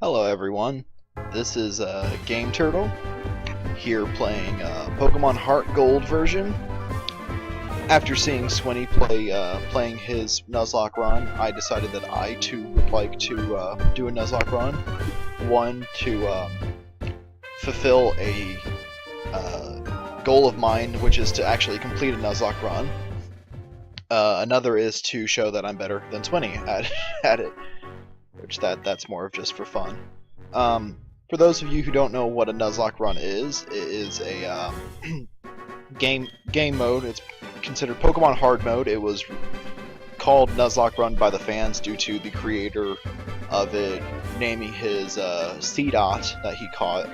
Hello everyone, this is GameTurtle, here playing Pokemon Heart Gold version. After seeing Swinny playing his Nuzlocke run, I decided that I too would like to do a Nuzlocke run. One, to fulfill a goal of mine, which is to actually complete a Nuzlocke run. Another is to show that I'm better than Swinny at it. Which that's more of just for fun. For those of you who don't know what a Nuzlocke run is, it is a game mode. It's considered Pokemon hard mode. It was called Nuzlocke Run by the fans due to the creator of it naming his C-Dot that he caught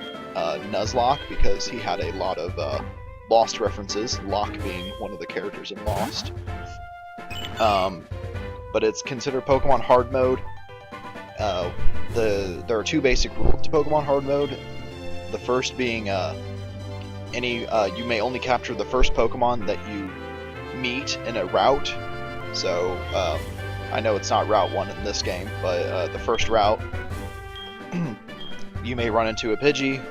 Nuzlocke because he had a lot of Lost references, Locke being one of the characters in Lost. But it's considered Pokemon hard mode. There are two basic rules to Pokemon Hard Mode. The first being you may only capture the first Pokemon that you meet in a route. So I know it's not Route 1 in this game, but the first route you may run into a Pidgey.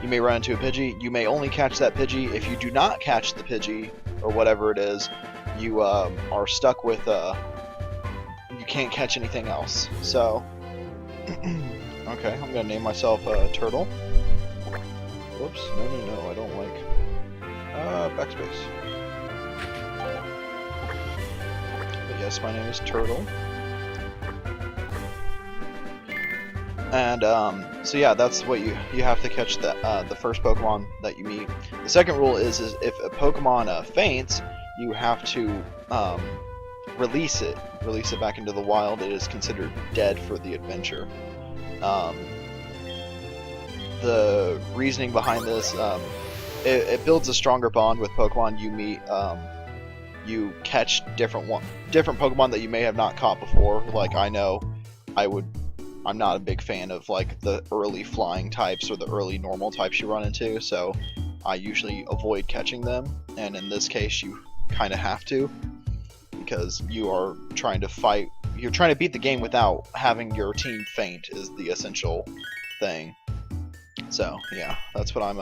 You may run into a Pidgey. You may only catch that Pidgey. If you do not catch the Pidgey or whatever it is, you are stuck with you can't catch anything else. So, okay, I'm gonna name myself Turtle. Whoops, no, I don't like backspace. But yes, my name is Turtle. And so yeah, that's what you have to catch the first Pokemon that you meet. The second rule is if a Pokemon faints, you have to release it back into the wild. It is considered dead for the adventure. The reasoning behind this, it builds a stronger bond with Pokemon you meet. You catch different Pokemon that you may have not caught before. Like I'm not a big fan of like the early flying types or the early normal types you run into, so I usually avoid catching them. And in this case, you kind of have to, because you are trying to fight. You're trying to beat the game without having your team faint is the essential thing. So yeah, that's what I'm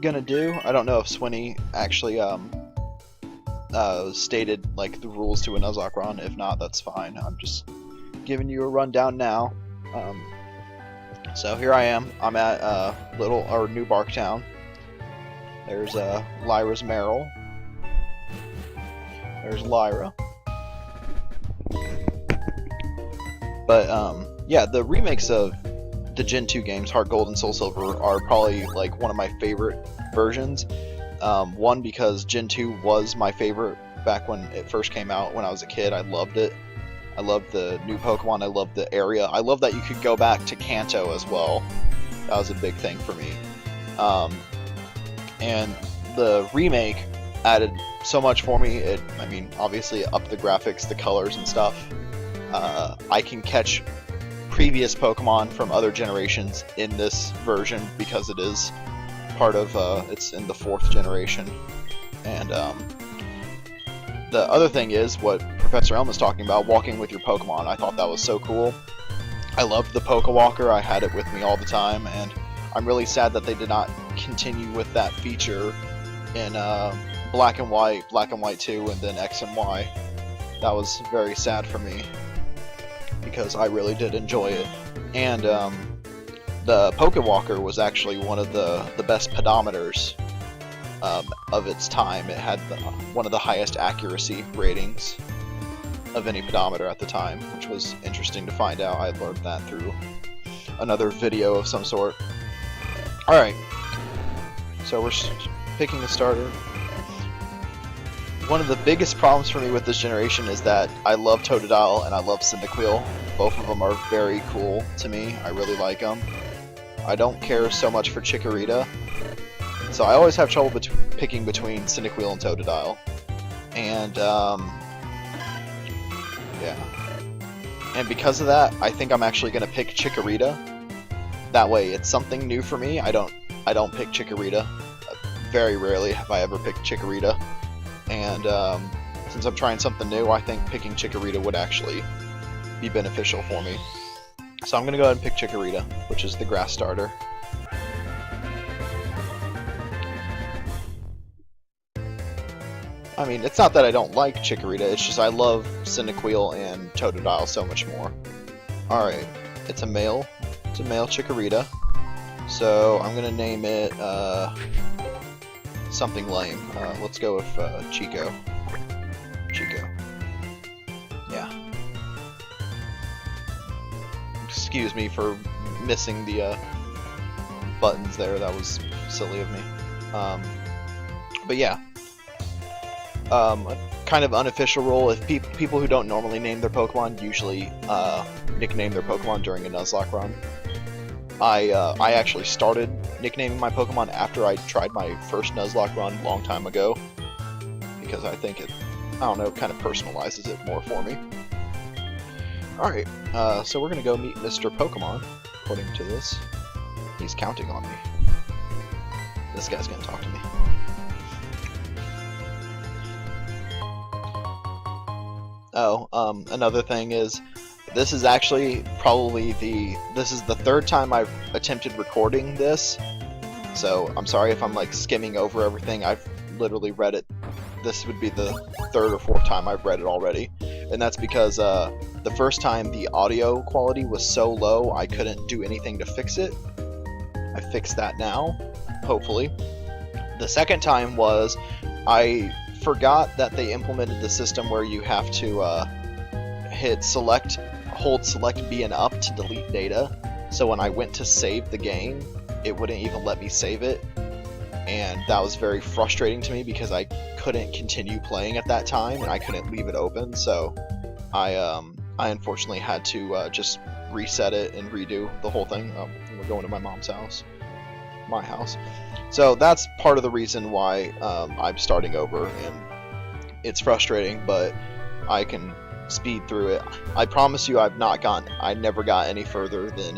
gonna do. I don't know if Swinny actually stated like the rules to a Nuzlocke run. If not, that's fine. I'm just giving you a rundown now. So here I am. I'm at New Barktown. There's Lyra's Meryl. There's Lyra. But yeah, the remakes of the Gen 2 games, Heart Gold and Soul Silver, are probably like one of my favorite versions. One, because Gen 2 was my favorite back when it first came out when I was a kid. I loved it. I loved the new Pokemon. I loved the area. I love that you could go back to Kanto as well. That was a big thing for me. And the remake added so much for me. I mean, obviously upped the graphics, the colors and stuff. I can catch previous Pokemon from other generations in this version because it is part of, it's in the 4th generation. And the other thing is what Professor Elm was talking about, walking with your Pokemon. I thought that was so cool. I loved the Pokewalker. I had it with me all the time, and I'm really sad that they did not continue with that feature in Black and White 2, and then X and Y. That was very sad for me, because I really did enjoy it. And the Pokewalker was actually one of the best pedometers of its time. It had one of the highest accuracy ratings of any pedometer at the time, which was interesting to find out. I learned that through another video of some sort. Alright, so we're picking a starter. One of the biggest problems for me with this generation is that I love Totodile and I love Cyndaquil. Both of them are very cool to me. I really like them. I don't care so much for Chikorita. So I always have trouble picking between Cyndaquil and Totodile. And, yeah. And because of that, I think I'm actually going to pick Chikorita. That way, it's something new for me. I don't pick Chikorita. Very rarely have I ever picked Chikorita. And since I'm trying something new, I think picking Chikorita would actually be beneficial for me. So I'm going to go ahead and pick Chikorita, which is the grass starter. I mean, it's not that I don't like Chikorita, it's just I love Cyndaquil and Totodile so much more. Alright, it's a male Chikorita. So I'm going to name it something lame. Let's go with Chico. Yeah. Excuse me for missing the buttons there. That was silly of me. But yeah. A kind of unofficial rule. If people who don't normally name their Pokemon usually nickname their Pokemon during a Nuzlocke run. I actually started nicknaming my Pokemon after I tried my first Nuzlocke run a long time ago, because I think it, I don't know, kind of personalizes it more for me. Alright, so we're gonna go meet Mr. Pokemon, according to this. He's counting on me. This guy's gonna talk to me. Oh, another thing is, this is actually probably this is the third time I've attempted recording this, so I'm sorry if I'm like skimming over everything. I've literally read it. This would be the third or fourth time I've read it already, and that's because the first time the audio quality was so low I couldn't do anything to fix it. I fixed that now, hopefully. The second time was I forgot that they implemented the system where you have to hold select B and up to delete data. So when I went to save the game, it wouldn't even let me save it, and that was very frustrating to me because I couldn't continue playing at that time and I couldn't leave it open. So I unfortunately had to just reset it and redo the whole thing. We're going to my mom's house, my house. So that's part of the reason why I'm starting over, and it's frustrating, but I can speed through it. I promise you I never got any further than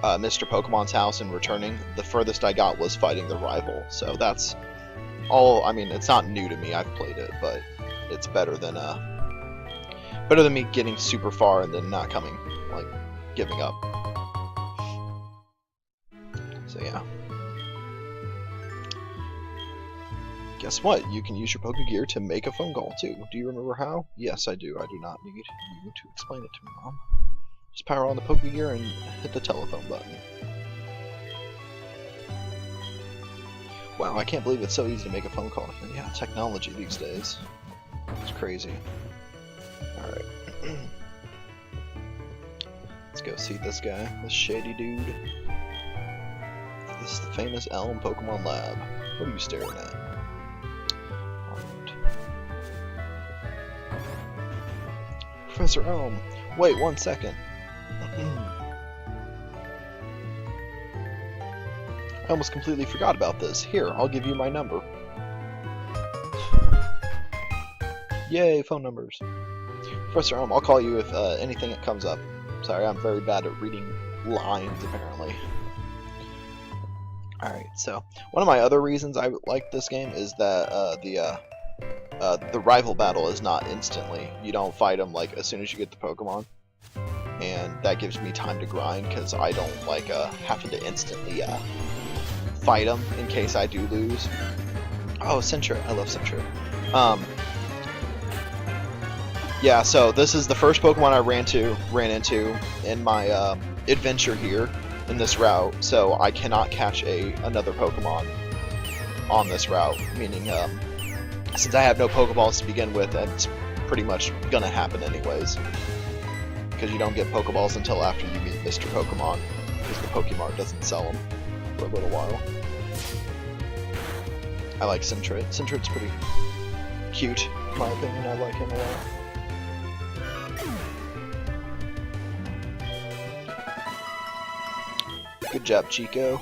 Mr. Pokemon's house and returning. The furthest I got was fighting the rival, so that's all. I mean, it's not new to me, I've played it, but it's better than me getting super far and then not coming, like, giving up. So yeah. Guess what? You can use your Pokegear to make a phone call too. Do you remember how? Yes, I do. I do not need you to explain it to me, Mom. Just power on the Pokegear and hit the telephone button. Wow, I can't believe it's so easy to make a phone call. Yeah, technology these days. It's crazy. Alright. Let's go see this guy, this shady dude. This is the famous Elm Pokemon Lab. What are you staring at? Professor Elm. Wait 1 second. I almost completely forgot about this. Here, I'll give you my number. Yay, phone numbers. Professor Elm, I'll call you if anything that comes up. Sorry, I'm very bad at reading lines, apparently. Alright, so one of my other reasons I like this game is that the rival battle is not instantly. You don't fight them like as soon as you get the Pokemon, and that gives me time to grind because I don't like having to instantly fight them in case I do lose. Oh, Sentret! I love Sentret. Yeah, so this is the first Pokemon I ran into in my adventure here in this route, so I cannot catch another Pokemon on this route, meaning since I have no Pokeballs to begin with, that's pretty much gonna happen anyways, because you don't get Pokeballs until after you meet Mr. Pokemon, because the Pokemart doesn't sell them for a little while. I like Sentret. Sentret's pretty cute, in my opinion. I like him a lot. Good job, Chico.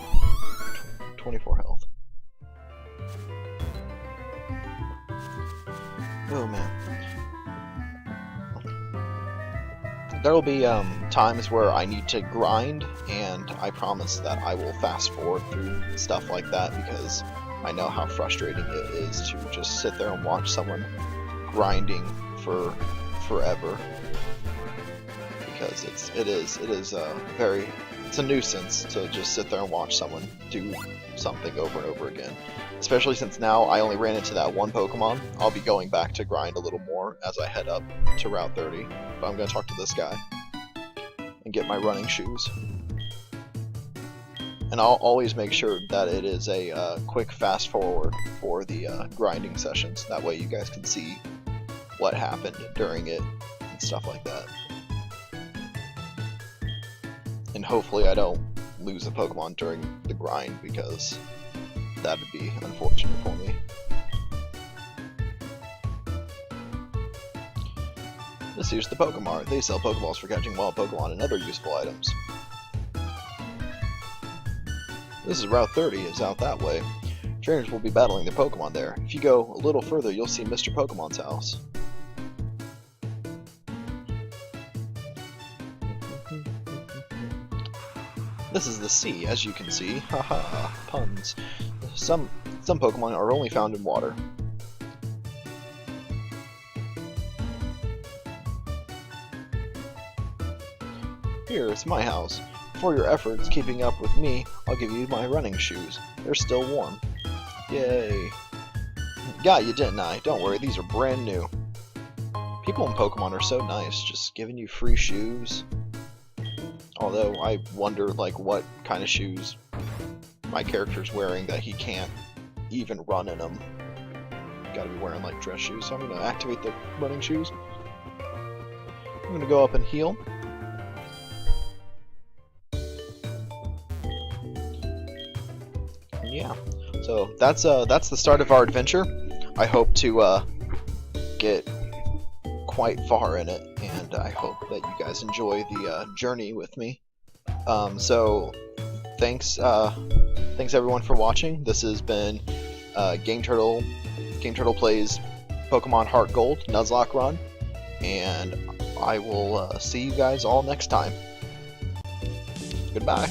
24 health. Oh man. There will be times where I need to grind, and I promise that I will fast forward through stuff like that because I know how frustrating it is to just sit there and watch someone grinding for forever. because it is very, it's a nuisance to just sit there and watch someone do something over and over again. Especially since now I only ran into that one Pokemon. I'll be going back to grind a little more as I head up to Route 30. But I'm going to talk to this guy and get my running shoes. And I'll always make sure that it is a quick fast forward for the grinding sessions. That way you guys can see what happened during it and stuff like that. And hopefully I don't lose a Pokemon during the grind, because that would be unfortunate for me. This here's the Pokemart. They sell Pokeballs for catching wild Pokemon and other useful items. This is Route 30, it's out that way. Trainers will be battling their Pokemon there. If you go a little further, you'll see Mr. Pokemon's house. This is the sea, as you can see. Haha, puns. Some Pokemon are only found in water. Here, it's my house. For your efforts keeping up with me, I'll give you my running shoes. They're still warm. Yay. Got you, didn't I? Don't worry, these are brand new. People in Pokemon are so nice, just giving you free shoes. Although, I wonder, like, what kind of shoes my character's wearing that he can't even run in them. Gotta be wearing, like, dress shoes, so I'm gonna activate the running shoes. I'm gonna go up and heal. Yeah, so that's the start of our adventure. I hope to get quite far in it, and I hope that you guys enjoy the journey with me. So thanks everyone for watching. This has been GameTurtle plays Pokemon Heart Gold Nuzlocke run, and I will see you guys all next time. Goodbye.